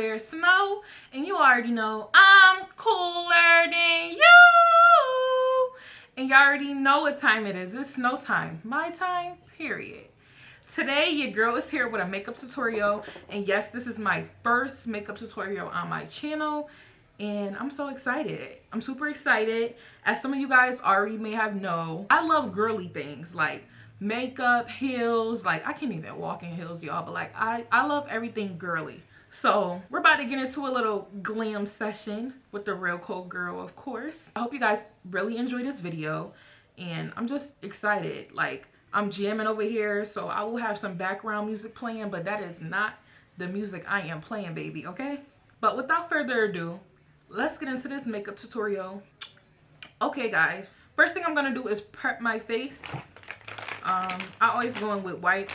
Blair Snow, and you already know I'm cooler than you. And you already know what time it is. It's snow time. My time, period. Today, your girl is here with a makeup tutorial. And yes, this is my first makeup tutorial on my channel. And I'm so excited. I'm super excited. As some of you guys already may have known, I love girly things like makeup, heels. Like, I can't even walk in heels, y'all, but like I love everything girly. So we're about to get into a little glam session with the real cold girl, of course. I hope you guys really enjoy this video, and I'm just excited. Like, I'm jamming over here, so I will have some background music playing, but that is not the music I am playing, baby, okay? But without further ado, let's get into this makeup tutorial. Okay, guys, first thing I'm gonna do is prep my face. I always go in with whites.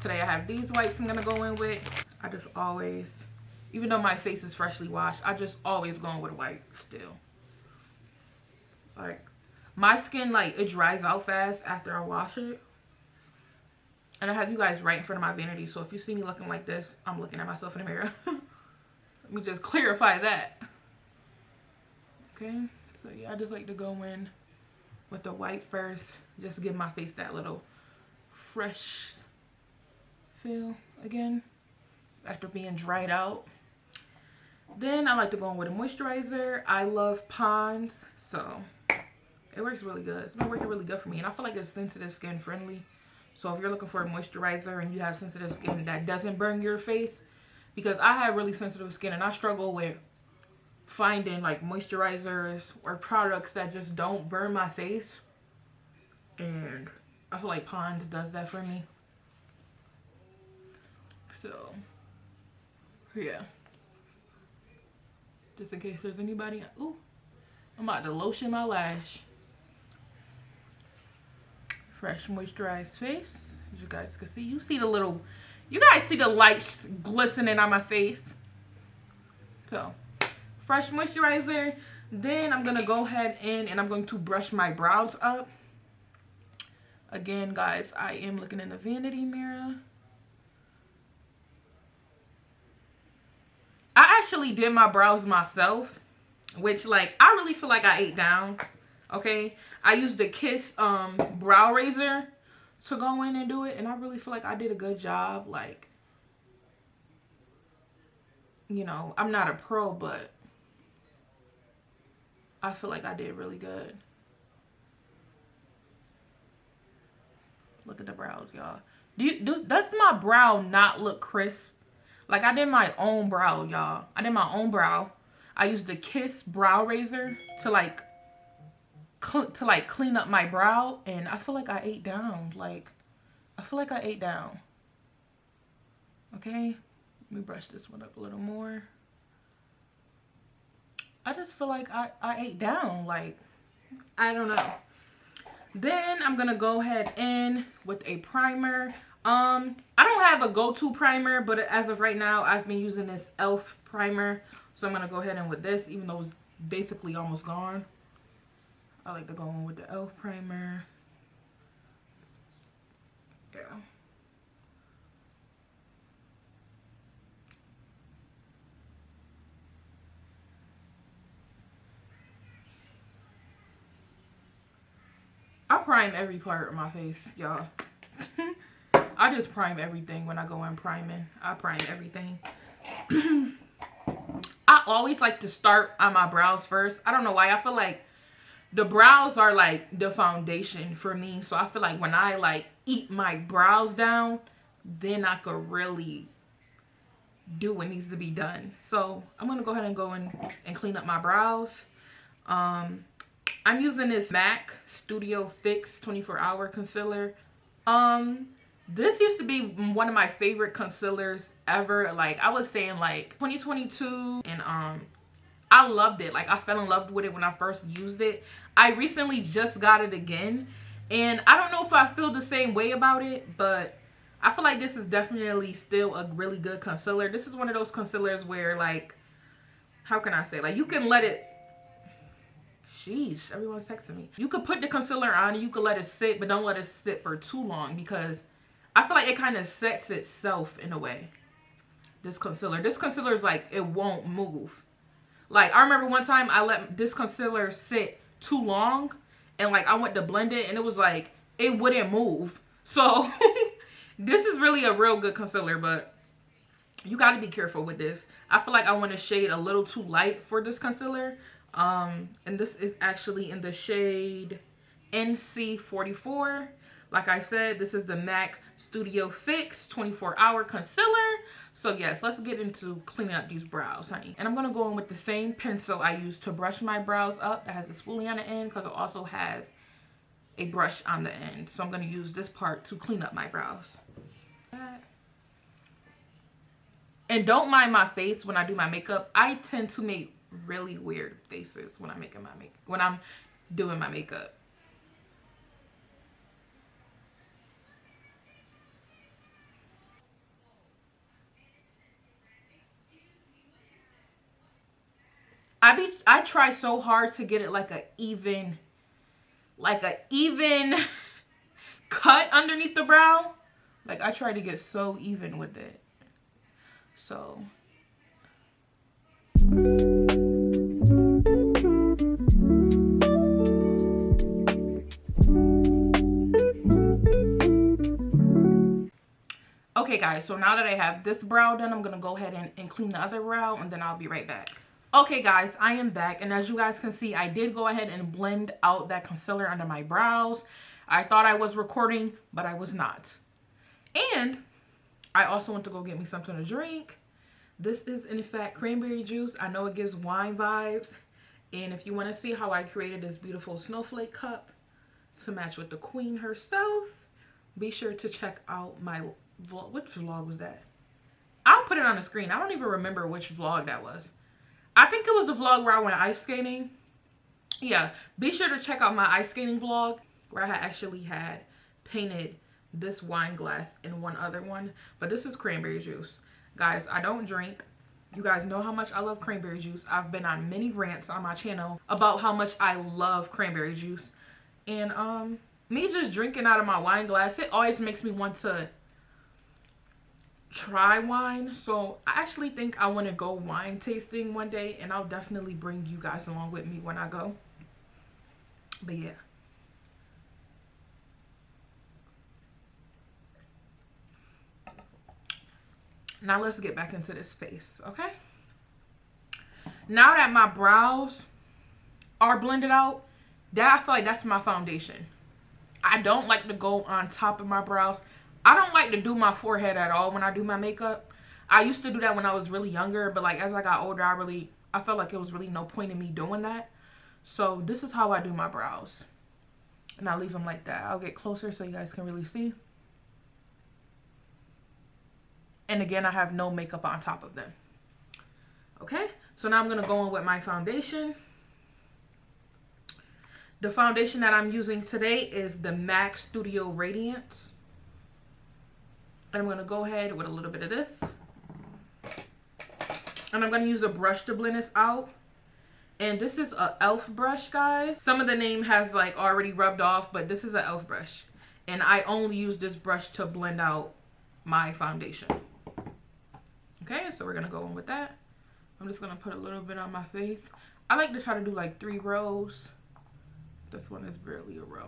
Today I have these whites I'm gonna go in with. I just always, even though my face is freshly washed, I just always go in with white still. Like, my skin, like, it dries out fast after I wash it. And I have you guys right in front of my vanity, so if you see me looking like this, I'm looking at myself in the mirror. Let me just clarify that. Okay, so yeah, I just like to go in with the white first, just to give my face that little fresh feel again after being dried out. Then I like to go in with a moisturizer. I love Pond's, so it works really good. It's been working really good for me, and I feel like it's sensitive skin friendly. So if you're looking for a moisturizer and you have sensitive skin that doesn't burn your face, because I have really sensitive skin and I struggle with finding like moisturizers or products that just don't burn my face, and I feel like Pond's does that for me. So yeah, just in case there's anybody. Ooh, I'm about to lotion my lash. Fresh moisturized face, as you guys can see. You see the little, you guys see the lights glistening on my face. So fresh moisturizer. Then I'm gonna go ahead and I'm going to brush my brows up. Again, guys, I am looking in the vanity mirror. I actually did my brows myself, which, like, I really feel like I ate down. Okay, I used the Kiss brow razor to go in and do it, and I really feel like I did a good job. Like, you know, I'm not a pro, but I feel like I did really good. Look at the brows, y'all. Does my brow not look crisp? Like, I did my own brow, y'all. I did my own brow. I used the Kiss brow razor to like clean up my brow, and I feel like I ate down. Like, I feel like I ate down. Okay, let me brush this one up a little more. I just feel like I ate down. Like, I don't know. Then I'm gonna go ahead in with a primer. I don't have a go-to primer, but as of right now, I've been using this e.l.f. primer. So I'm gonna go ahead in with this, even though it's basically almost gone. I like to go in with the e.l.f. primer. Yeah. I prime every part of my face, y'all. I just prime everything when I go in priming. I prime everything. I always like to start on my brows first. I don't know why. I feel like the brows are like the foundation for me. So I feel like when I like eat my brows down, then I could really do what needs to be done. So I'm going to go ahead and go in and clean up my brows. I'm using this MAC Studio Fix 24-hour concealer. This used to be one of my favorite concealers ever. Like, I was saying like 2022, and I loved it. Like, I fell in love with it when I first used it. I recently just got it again, and I don't know if I feel the same way about it, but I feel like this is definitely still a really good concealer. This is one of those concealers where, like, how can I say, like, you can let it, sheesh, everyone's texting me. You could put the concealer on and you could let it sit, but don't let it sit for too long, because I feel like it kind of sets itself in a way. this concealer. This concealer is like, it won't move. Like, I remember one time I let this concealer sit too long, and like I went to blend it, and it was like, it wouldn't move. So this is really a real good concealer, but you got to be careful with this. I feel like I want a shade a little too light for this concealer. And this is actually in the shade NC44. Like I said, this is the MAC Studio Fix 24-hour concealer. So yes, let's get into cleaning up these brows, honey. And I'm going to go in with the same pencil I used to brush my brows up that has a spoolie on the end, because it also has a brush on the end. So I'm going to use this part to clean up my brows. And don't mind my face when I do my makeup. I tend to make really weird faces when I'm making my when I'm doing my makeup. I try so hard to get it like a even cut underneath the brow. Like, I try to get so even with it. So okay guys, so now that I have this brow done, I'm gonna go ahead and clean the other brow, and then I'll be right back. Okay guys, I am back, and as you guys can see, I did go ahead and blend out that concealer under my brows. I thought I was recording, but I was not. And I also went to go get me something to drink. This is in fact cranberry juice. I know it gives wine vibes. And if you want to see how I created this beautiful snowflake cup to match with the queen herself, be sure to check out my vlog. Which vlog was that? I'll put it on the screen. I don't even remember which vlog that was. I think it was the vlog where I went ice skating. Yeah, be sure to check out my ice skating vlog where I actually had painted this wine glass and one other one. But this is cranberry juice. Guys, I don't drink. You guys know how much I love cranberry juice. I've been on many rants on my channel about how much I love cranberry juice. And me just drinking out of my wine glass, it always makes me want to try wine. So I actually think I want to go wine tasting one day, and I'll definitely bring you guys along with me when I go. But yeah. Now let's get back into this face, okay? Now that my brows are blended out, I feel like that's my foundation. I don't like to go on top of my brows. I don't like to do my forehead at all when I do my makeup. I used to do that when I was really younger, but like as I got older, I felt like it was really no point in me doing that. So this is how I do my brows. And I leave them like that. I'll get closer so you guys can really see. And again, I have no makeup on top of them. Okay, so now I'm going to go in with my foundation. The foundation that I'm using today is the MAC Studio Radiance. And I'm going to go ahead with a little bit of this. And I'm going to use a brush to blend this out. And this is a e.l.f. brush, guys. Some of the name has like already rubbed off, but this is an e.l.f. brush. And I only use this brush to blend out my foundation. Okay, so we're going to go in with that. I'm just going to put a little bit on my face. I like to try to do like 3 rows. This one is barely a row.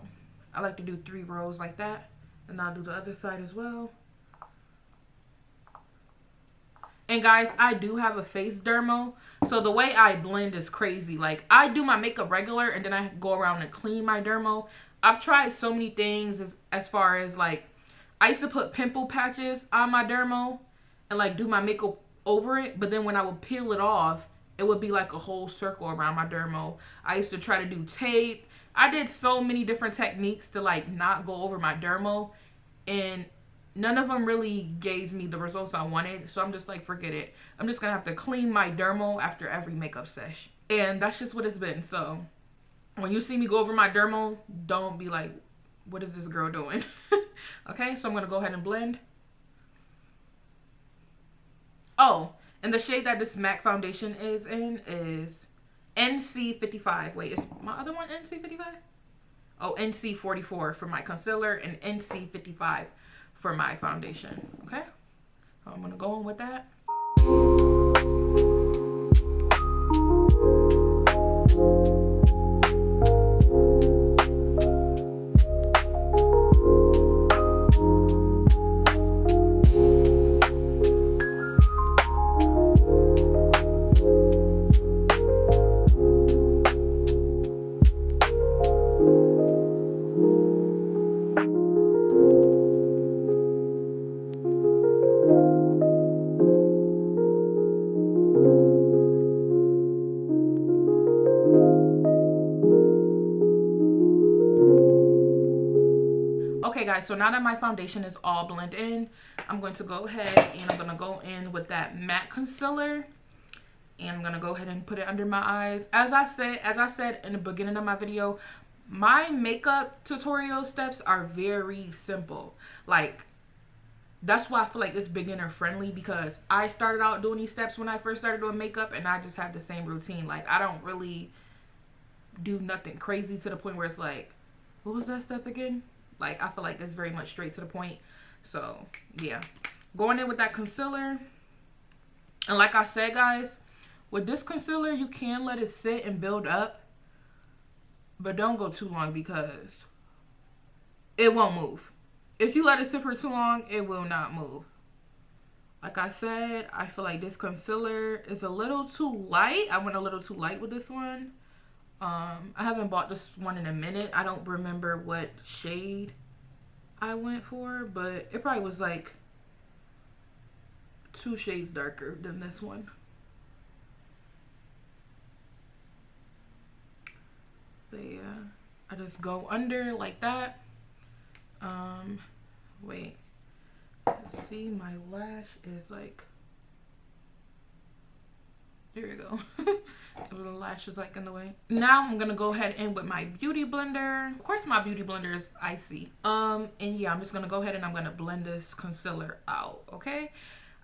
I like to do 3 rows like that. And I'll do the other side as well. And guys, I do have a face dermo. So the way I blend is crazy. Like, I do my makeup regular and then I go around and clean my dermo. I've tried so many things as far as like, I used to put pimple patches on my dermo and like do my makeup over it, but then when I would peel it off, it would be like a whole circle around my dermo. I used to try to do tape. I did so many different techniques to like not go over my dermo, and none of them really gave me the results I wanted. So I'm just like, forget it. I'm just gonna have to clean my dermo after every makeup sesh, and that's just what it's been. So when you see me go over my dermo, don't be like, what is this girl doing? Okay, so I'm gonna go ahead and blend. Oh, and the shade that this MAC foundation is in is NC55. Wait, is my other one NC55? Oh, NC44 for my concealer and NC55 for my foundation. Okay, so I'm gonna go in with that. guys, so now that my foundation is all blended in, I'm going to go ahead and I'm going to go in with that matte concealer. And I'm going to go ahead and put it under my eyes. As I said in the beginning of my video, my makeup tutorial steps are very simple. Like, that's why I feel like it's beginner friendly, because I started out doing these steps when I first started doing makeup, and I just have the same routine. Like, I don't really do nothing crazy to the point where it's like, what was that step again? Like, I feel like it's very much straight to the point. So yeah, going in with that concealer. And like I said, guys, with this concealer, you can let it sit and build up, but don't go too long because it won't move. If you let it sit for too long, it will not move. Like I said, I feel like this concealer is a little too light. I went a little too light with this one. I haven't bought this one in a minute. I don't remember what shade I went for, but it probably was like 2 shades darker than this one. But yeah, I just go under like that. Wait, see, my lash is like, there you go. The little lash is like in the way. Now I'm gonna go ahead in with my beauty blender. Of course my beauty blender is icy. And yeah, I'm just gonna go ahead and I'm gonna blend this concealer out. Okay,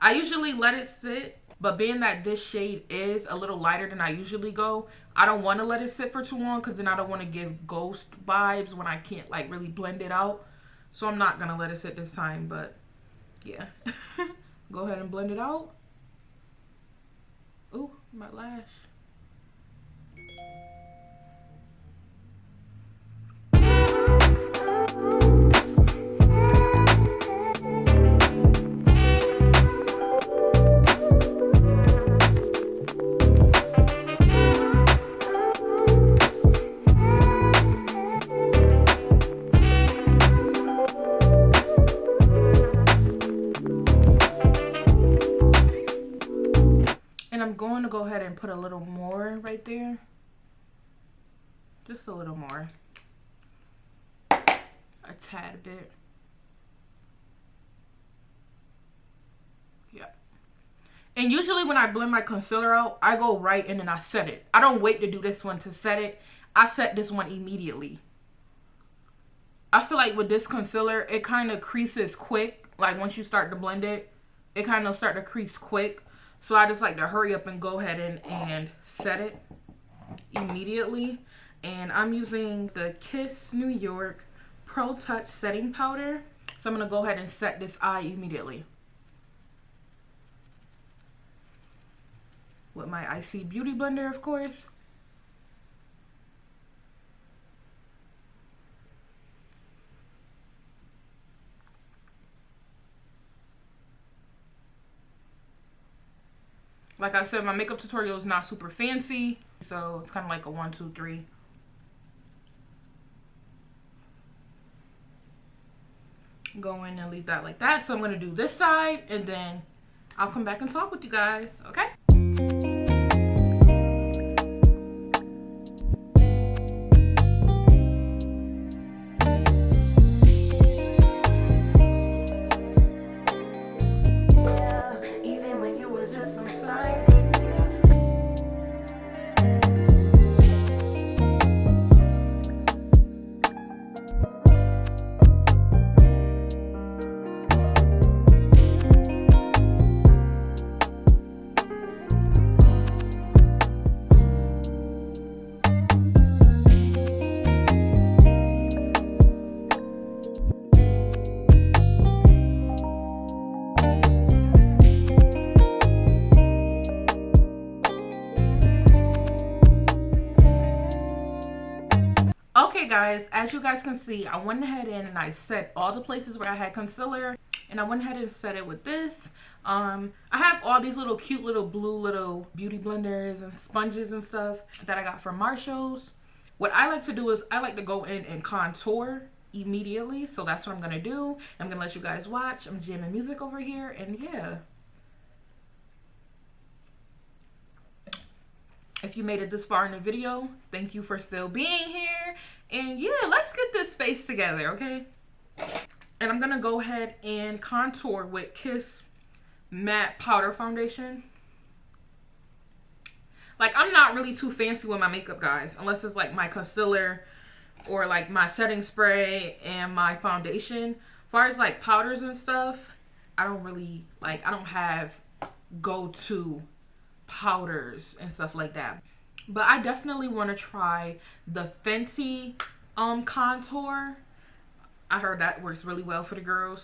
I usually let it sit, but being that this shade is a little lighter than I usually go, I don't want to let it sit for too long, because then I don't want to give ghost vibes when I can't like really blend it out. So I'm not gonna let it sit this time, but yeah. Go ahead and blend it out. Ooh, my lash. And I'm going to go ahead and put a little more right there. Just a little more. A tad bit. Yeah. And usually when I blend my concealer out, I go right in and I set it. I don't wait to do this one to set it. I set this one immediately. I feel like with this concealer, it kind of creases quick. Like once you start to blend it, it kind of start to crease quick. So I just like to hurry up and go ahead and set it immediately. And I'm using the Kiss New York Pro Touch Setting Powder. So I'm going to go ahead and set this eye immediately with my icy beauty blender, of course. Like I said, my makeup tutorial is not super fancy, so it's kind of like a 1, 2, 3. Go in and leave that like that. So I'm going to do this side, and then I'll come back and talk with you guys, okay? Okay guys, as you guys can see, I went ahead and I set all the places where I had concealer, and I went ahead and set it with this. I have all these little cute little blue little beauty blenders and sponges and stuff that I got from Marshall's. What I like to do is I like to go in and contour immediately, so that's what I'm gonna do. I'm gonna let you guys watch. I'm jamming music over here, and yeah. If you made it this far in the video, thank you for still being here. And yeah, let's get this face together, okay? And I'm gonna go ahead and contour with Kiss Matte Powder Foundation. Like, I'm not really too fancy with my makeup, guys, unless it's like my concealer or like my setting spray and my foundation. As far as like powders and stuff, I don't really like, I don't have go-to powders and stuff like that. But I definitely want to try the Fenty contour. I heard that works really well for the girls,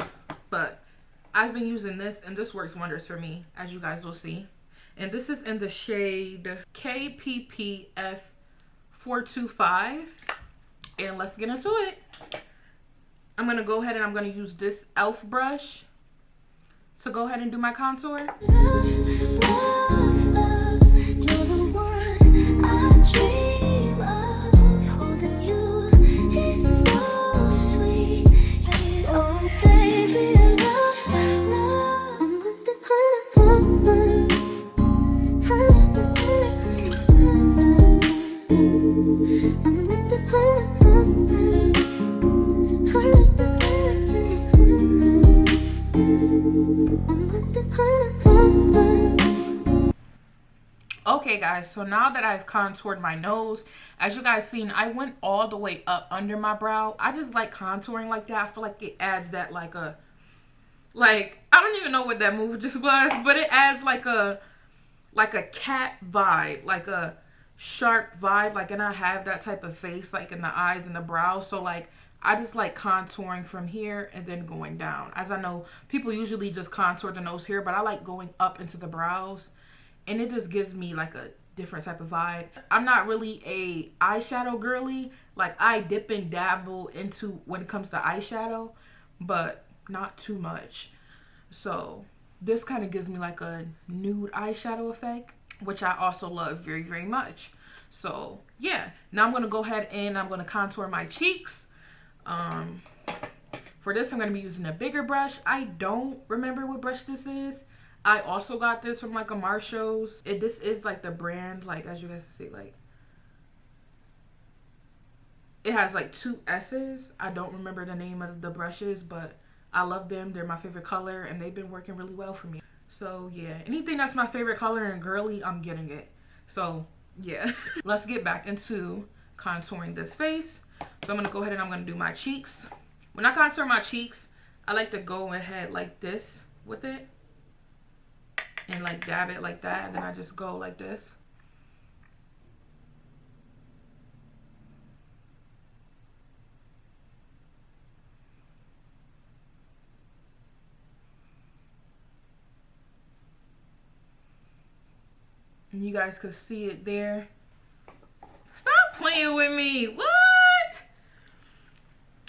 but I've been using this and this works wonders for me, as you guys will see. And this is in the shade KPPF 425. And let's get into it. I'm gonna go ahead and I'm gonna use this e.l.f. brush to go ahead and do my contour. Okay guys, so now that I've contoured my nose, as you guys seen, I went all the way up under my brow. I just like contouring like that. I feel like it adds that like I don't even know what that move just was, but it adds like a cat vibe, like a sharp vibe, like, and I have that type of face like in the eyes and the brows. So like I just like contouring from here and then going down. As I know people usually just contour the nose here, but I like going up into the brows. And it just gives me like a different type of vibe. I'm not really a eyeshadow girly. Like, I dip and dabble into when it comes to eyeshadow, but not too much. So this kind of gives me like a nude eyeshadow effect, which I also love very, very much. So yeah, now I'm going to go ahead and I'm going to contour my cheeks. For this, I'm going to be using a bigger brush. I don't remember what brush this is. I also got this from like a Marshall's. This is like the brand, like, as you guys can see, like it has like 2 S's. I don't remember the name of the brushes, but I love them. They're my favorite color and they've been working really well for me. So yeah, anything that's my favorite color and girly, I'm getting it. So yeah. Let's get back into contouring this face. So I'm gonna go ahead and I'm gonna do my cheeks. When I contour my cheeks, I like to go ahead like this with it and like dab it like that, and then I just go like this. And you guys could see it there. Stop playing with me. What?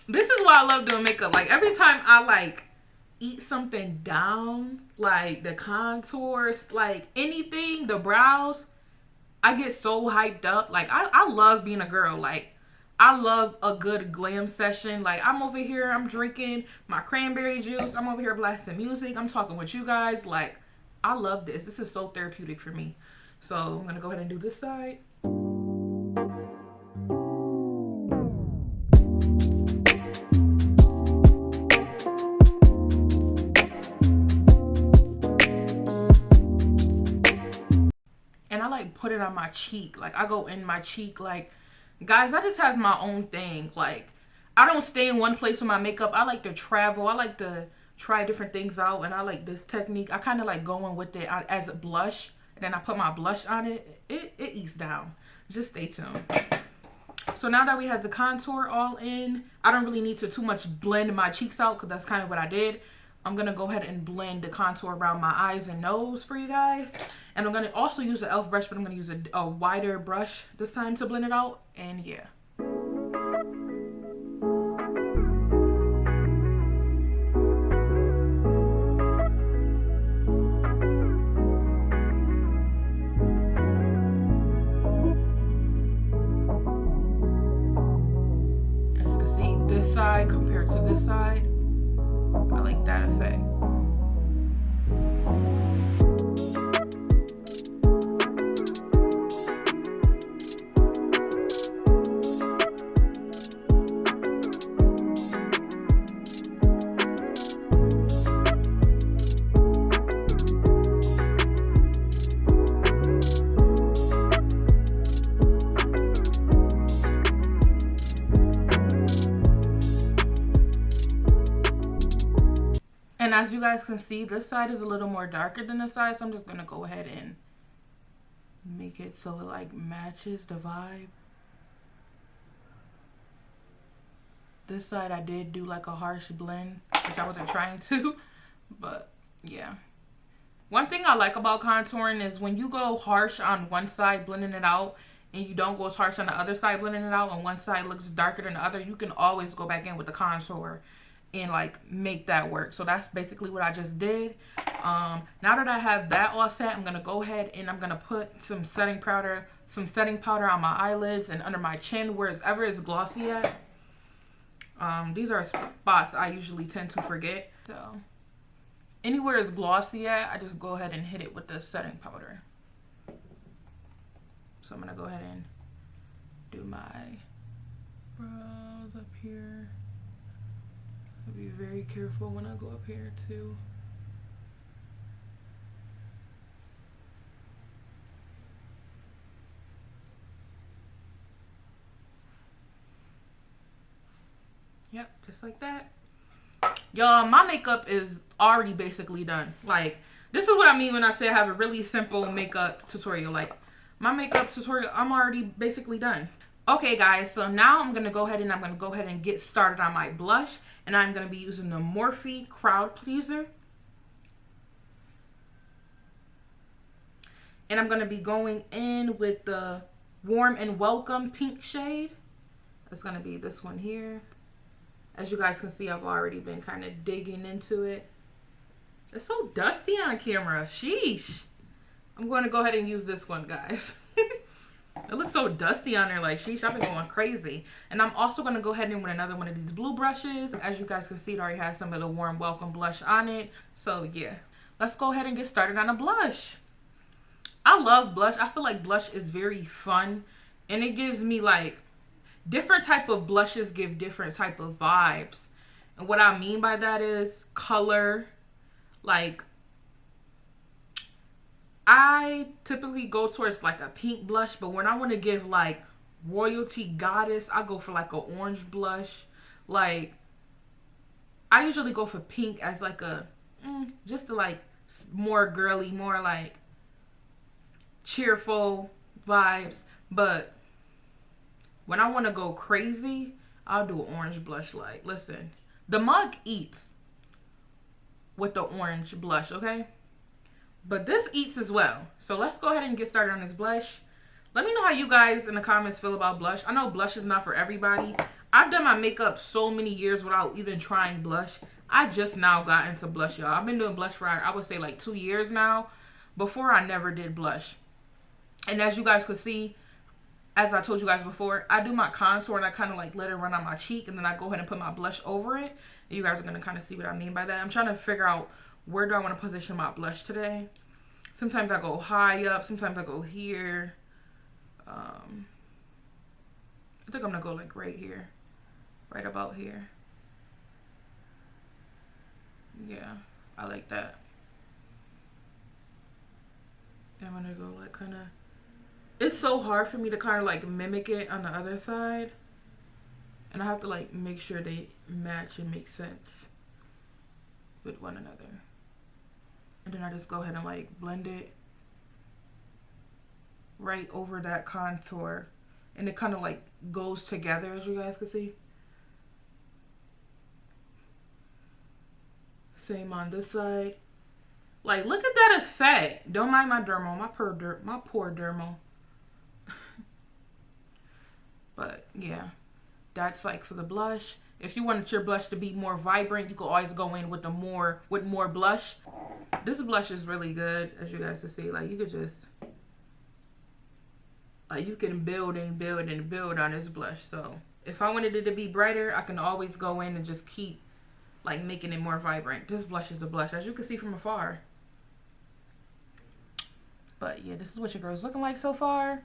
This is why I love doing makeup. Like, every time I like eat something down, like the contours, like anything, the brows, I get so hyped up. Like, I love being a girl. Like, I love a good glam session. Like, I'm over here, I'm drinking my cranberry juice, I'm over here blasting music, I'm talking with you guys. Like, I love this. This is so therapeutic for me. So I'm gonna go ahead and do this side. And I like put it on my cheek. Like, I go in my cheek. Like, guys, I just have my own thing. Like, I don't stay in one place with my makeup. I like to travel. I like to try different things out, and I like this technique. I kind of like going with it as a blush, and then I put my blush on it. It eats down. Just stay tuned. So now that we have the contour all in, I don't really need to too much blend my cheeks out, because that's kind of what I did. I'm going to go ahead and blend the contour around my eyes and nose for you guys. And I'm going to also use an e.l.f. brush, but I'm going to use a wider brush this time to blend it out. And yeah. As you can see, this side compared to this side, I like that effect. And as you guys can see, this side is a little more darker than this side, so I'm just gonna go ahead and make it so it like matches the vibe. This side I did do like a harsh blend, which I wasn't trying to, but yeah. One thing I like about contouring is when you go harsh on one side blending it out and you don't go as harsh on the other side blending it out and one side looks darker than the other, you can always go back in with the contour and like make that work. So that's basically what I just did. Now that I have that all set, I'm gonna go ahead and I'm gonna put some setting powder on my eyelids and under my chin, wherever it's glossy at. These are spots I usually tend to forget. So anywhere it's glossy at, I just go ahead and hit it with the setting powder. So I'm gonna go ahead and do my brows up here. I'll be very careful when I go up here too. Yep, just like that. Y'all, my makeup is already basically done. Like, this is what I mean when I say I have a really simple makeup tutorial. Like, my makeup tutorial, I'm already basically done. Okay guys, so now I'm gonna go ahead and get started on my blush, and I'm gonna be using the Morphe Crowd Pleaser. And I'm gonna be going in with the Warm and Welcome pink shade. It's gonna be this one here. As you guys can see, I've already been kind of digging into it. It's so dusty on camera. Sheesh. I'm going to go ahead and use this one, guys. It looks so dusty on there. Like, sheesh, I've been going crazy. And I'm also going to go ahead and with another one of these blue brushes. As you guys can see, it already has some of the Warm Welcome blush on it. So, yeah. Let's go ahead and get started on a blush. I love blush. I feel like blush is very fun. And it gives me, like, different type of blushes give different type of vibes. And what I mean by that is color. Like, I typically go towards like a pink blush, but when I want to give like royalty goddess, I go for like an orange blush. Like, I usually go for pink as like a just to like more girly, more like cheerful vibes. But when I want to go crazy, I'll do an orange blush. Like, listen, the mug eats with the orange blush, okay? But this eats as well. So let's go ahead and get started on this blush. Let me know how you guys in the comments feel about blush. I know blush is not for everybody. I've done my makeup so many years without even trying blush. I just now got into blush, y'all. I've been doing blush for, I would say, like 2 years now. Before, I never did blush. And as you guys could see, as I told you guys before, I do my contour and I kind of like let it run on my cheek, and then I go ahead and put my blush over it. And you guys are going to kind of see what I mean by that. I'm trying to figure out where do I want to position my blush today. Sometimes I go high up, sometimes I go here. I think I'm going to go like right here. Right about here. Yeah, I like that. And I'm going to go like kind of... It's so hard for me to kind of like mimic it on the other side. And I have to like make sure they match and make sense with one another. And then I just go ahead and like blend it right over that contour. And it kind of like goes together, as you guys can see. Same on this side. Like, look at that effect. Don't mind my dermal, my poor dermal. But yeah, that's like for the blush. If you wanted your blush to be more vibrant, you could always go in with more blush. This blush is really good, as you guys can see. Like, you could just you can build and build and build on this blush. So if I wanted it to be brighter, I can always go in and just keep like making it more vibrant. This blush is a blush, as you can see from afar. But yeah, this is what your girl's looking like so far.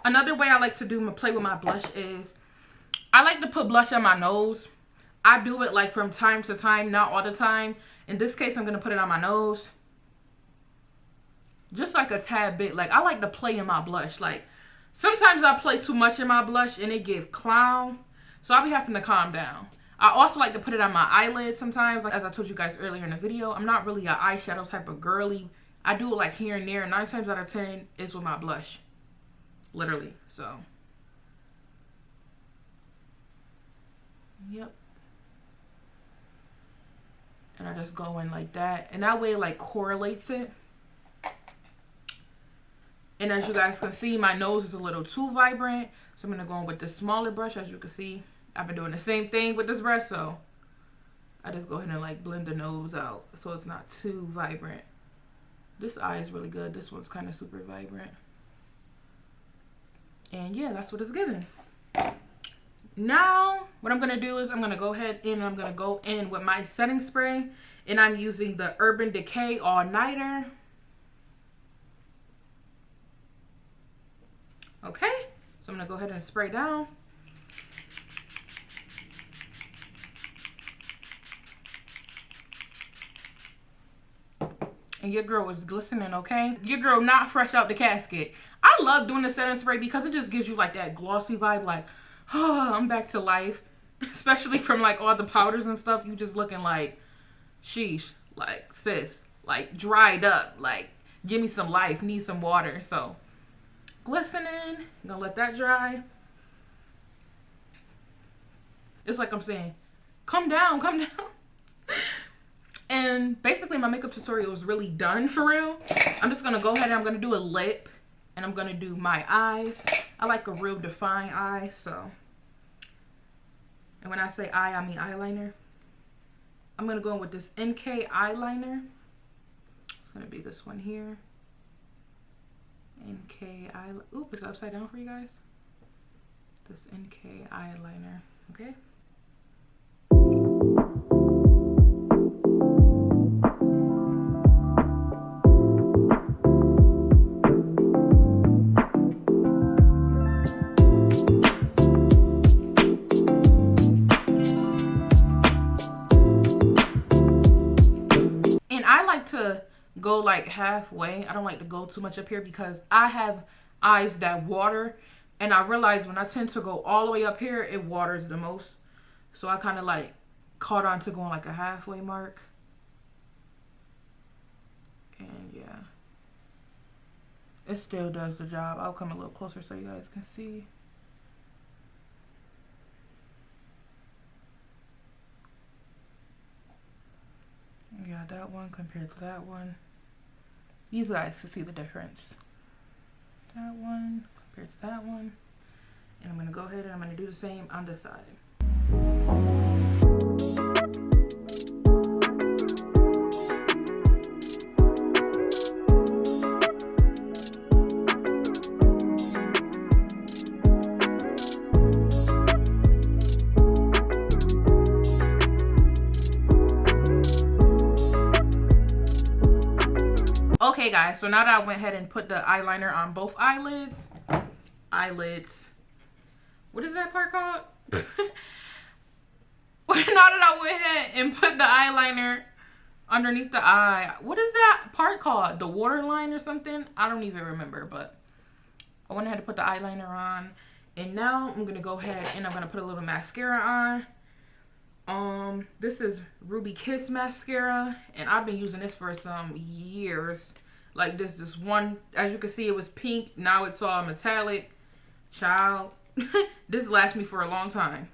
Another way I like to play with my blush is I like to put blush on my nose. I do it like from time to time, not all the time. In this case, I'm going to put it on my nose. just like a tad bit. Like, I like to play in my blush. Like, sometimes I play too much in my blush and it give clown. So I'll be having to calm down. I also like to put it on my eyelids sometimes. Like, as I told you guys earlier in the video, I'm not really an eyeshadow type of girly. I do it like here and there. 9 times out of 10 is with my blush. Literally. So, yep. And I just go in like that. And that way it like correlates it. And as you guys can see, my nose is a little too vibrant. So I'm going to go in with this smaller brush. As you can see, I've been doing the same thing with this brush. So I just go ahead and like blend the nose out so it's not too vibrant. This eye is really good. This one's kind of super vibrant. And yeah, that's what it's giving. Now, what I'm going to do is I'm going to go ahead and I'm going to go in with my setting spray. And I'm using the Urban Decay All Nighter. Okay, so I'm going to go ahead and spray down. And your girl is glistening, okay? Your girl not fresh out the casket. I love doing the setting spray because it just gives you like that glossy vibe, like, oh, I'm back to life. Especially from like all the powders and stuff, you just looking like, sheesh, like, sis, like dried up, like, give me some life, need some water. So glistening, I'm gonna let that dry. It's like I'm saying, come down, come down. And basically my makeup tutorial is really done for real. I'm just gonna go ahead and I'm gonna do a lip and I'm gonna do my eyes. I like a real defined eye, so. And when I say eye, I mean eyeliner. I'm gonna go in with this NK eyeliner. It's gonna be this one here. NK eyeliner. Oop, it's upside down for you guys. This NK eyeliner, okay? And I like to go like halfway. I don't like to go too much up here because I have eyes that water, and I realize when I tend to go all the way up here, it waters the most. So I kind of like caught on to going like a halfway mark. And yeah, it still does the job. I'll come a little closer so you guys can see. Yeah, that one compared to that one. You guys can see the difference. That one compared to that one. And I'm going to go ahead and I'm going to do the same on this side. Okay guys, so now that I went ahead and put the eyeliner on both eyelids, what is that part called? Now that I went ahead and put the eyeliner underneath the eye, what is that part called? The waterline or something? I don't even remember, but I went ahead and put the eyeliner on. And now I'm gonna go ahead and I'm gonna put a little mascara on. This is Ruby Kiss mascara, and I've been using this for some years. Like this one, as you can see, it was pink. Now it's all metallic. Child, this lasts me for a long time.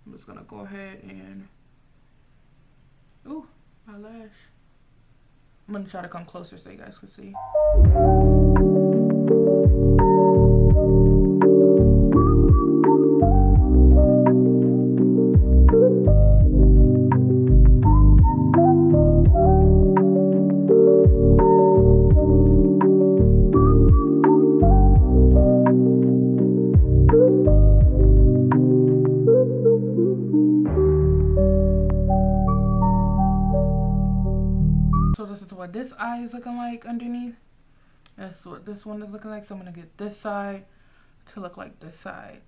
I'm just gonna go ahead and, ooh, my lash. I'm gonna try to come closer so you guys can see. So this is what this eye is looking like underneath. That's what this one is looking like. So I'm gonna get this side to look like this side.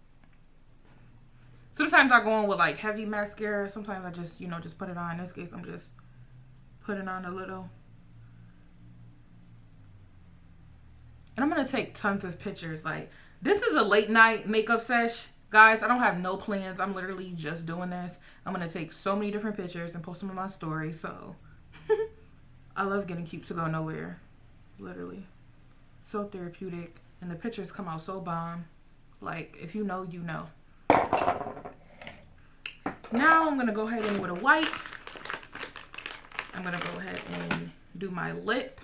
Sometimes I go in with like heavy mascara. Sometimes I just, you know, just put it on. In this case, I'm just putting on a little. And I'm gonna take tons of pictures. Like, this is a late night makeup sesh. Guys, I don't have no plans. I'm literally just doing this. I'm gonna take so many different pictures and post them on my story. So I love getting cute to go nowhere. Literally. So therapeutic. And the pictures come out so bomb. Like, if you know, you know. Now I'm gonna go ahead and with a wipe, I'm gonna go ahead and do my lip.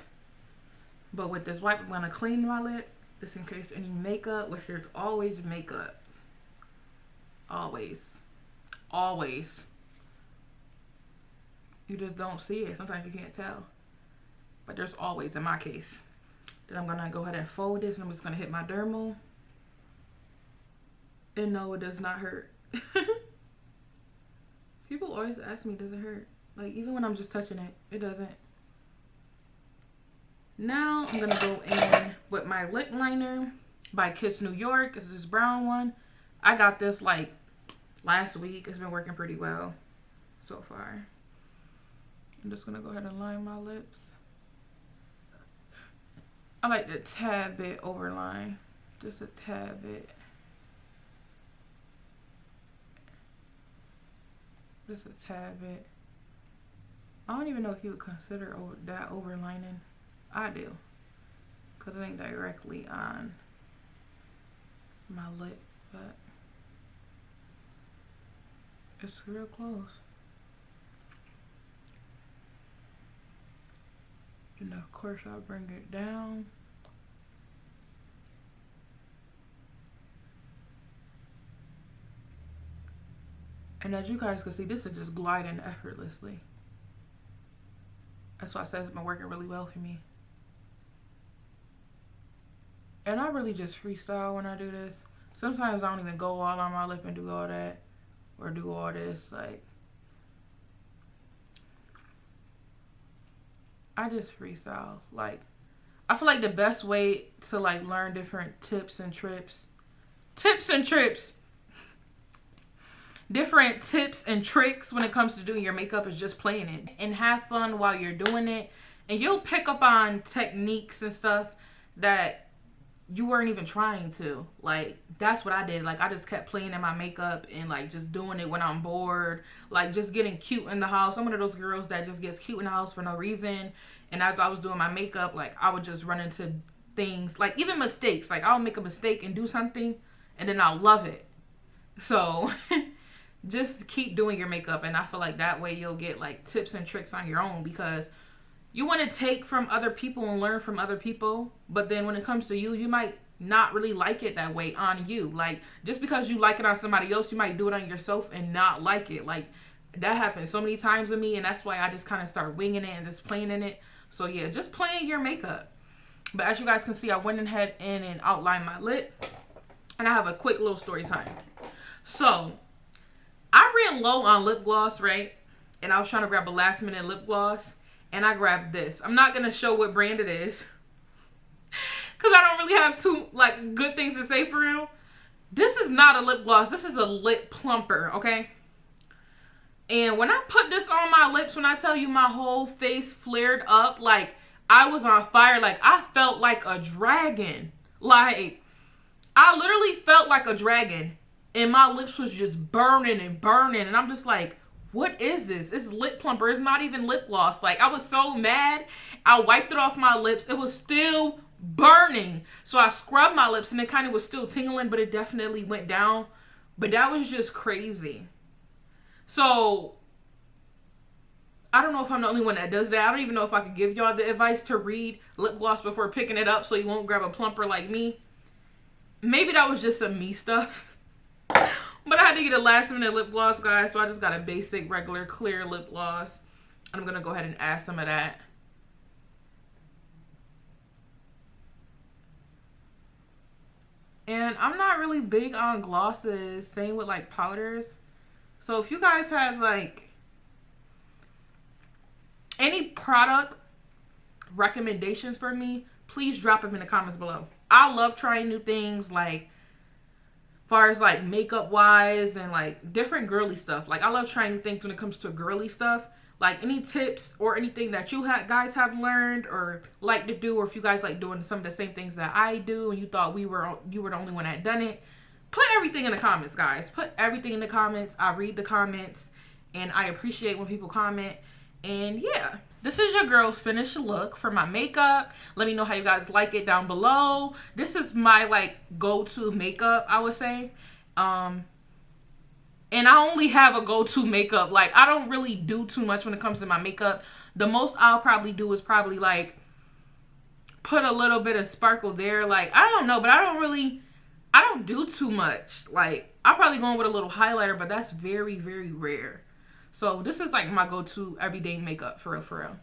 But with this wipe, I'm gonna clean my lip just in case any makeup, which there's always makeup. Always. Always. You just don't see it. Sometimes you can't tell. But there's always in my case. Then I'm gonna go ahead and fold this and I'm just gonna hit my dermal. And no, it does not hurt. People always ask me, does it hurt? Like, even when I'm just touching it, it doesn't. Now I'm gonna go in with my lip liner by Kiss New York. It's this brown one. I got this like last week. It's been working pretty well so far. I'm just gonna go ahead and line my lips. I like the tad bit overline, just a tad bit. Just a tad bit. I don't even know if you would consider that overlining. I do, because it ain't directly on my lip, but it's real close. And of course I'll bring it down. And as you guys can see, this is just gliding effortlessly. That's why I said it's been working really well for me. And I really just freestyle when I do this. Sometimes I don't even go all on my lip and do all that. Or do all this. Like, I just freestyle. Like, I feel like the best way to like learn different tips and tricks. Different tips and tricks when it comes to doing your makeup is just playing it. And have fun while you're doing it. And you'll pick up on techniques and stuff that you weren't even trying to. Like, that's what I did. Like, I just kept playing in my makeup and like just doing it when I'm bored. Like, just getting cute in the house. I'm one of those girls that just gets cute in the house for no reason. And as I was doing my makeup, like, I would just run into things, like even mistakes. Like, I'll make a mistake and do something and then I'll love it. So just keep doing your makeup, and I feel like that way you'll get like tips and tricks on your own, because you want to take from other people and learn from other people, but then when it comes to you, you might not really like it that way on you. Like, just because you like it on somebody else, you might do it on yourself and not like it. Like, that happens so many times with me, and that's why I just kind of start winging it and just playing in it. So yeah, just playing your makeup. But as you guys can see, I went ahead and outlined my lip, and I have a quick little story time. So I ran low on lip gloss, right? And I was trying to grab a last minute lip gloss, and I grabbed this. I'm not gonna show what brand it is because I don't really have too like good things to say for real. This is not a lip gloss. This is a lip plumper, okay? And when I put this on my lips, when I tell you my whole face flared up, like I was on fire. Like, I felt like a dragon. Like, I literally felt like a dragon. And my lips was just burning and burning. And I'm just like, what is this? It's lip plumper. It's not even lip gloss. Like, I was so mad. I wiped it off my lips. It was still burning. So I scrubbed my lips and it kind of was still tingling, but it definitely went down. But that was just crazy. So I don't know if I'm the only one that does that. I don't even know if I could give y'all the advice to read lip gloss before picking it up so you won't grab a plumper like me. Maybe that was just some me stuff. But I had to get a last minute lip gloss, guys. So I just got a basic, regular, clear lip gloss. I'm going to go ahead and add some of that. And I'm not really big on glosses. Same with like powders. So if you guys have like any product recommendations for me, please drop them in the comments below. I love trying new things, like far as like makeup wise and like different girly stuff. Like, I love trying new things when it comes to girly stuff, like any tips or anything that you guys have learned or like to do, or if you guys like doing some of the same things that I do and you thought you were the only one that done it, put everything in the comments, guys. Put everything in the comments. I read the comments and I appreciate when people comment. And yeah, this is your girl's finished look for my makeup. Let me know how you guys like it down below. This is my like go-to makeup, I would say. And I only have a go-to makeup. Like, I don't really do too much when it comes to my makeup. The most I'll probably do is probably like put a little bit of sparkle there. Like, I don't know, but I don't do too much. Like, I'll probably go in with a little highlighter, but that's very, very rare. So this is like my go-to everyday makeup, for real, for real.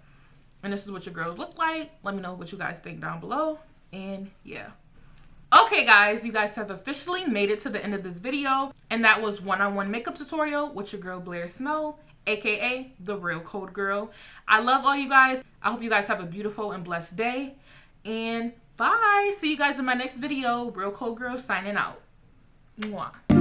And this is what your girls look like. Let me know what you guys think down below. And yeah. Okay guys, you guys have officially made it to the end of this video. And that was one-on-one makeup tutorial with your girl Blair Snow, aka the Real Cold Girl. I love all you guys. I hope you guys have a beautiful and blessed day. And bye. See you guys in my next video. Real Cold Girl signing out. Mwah.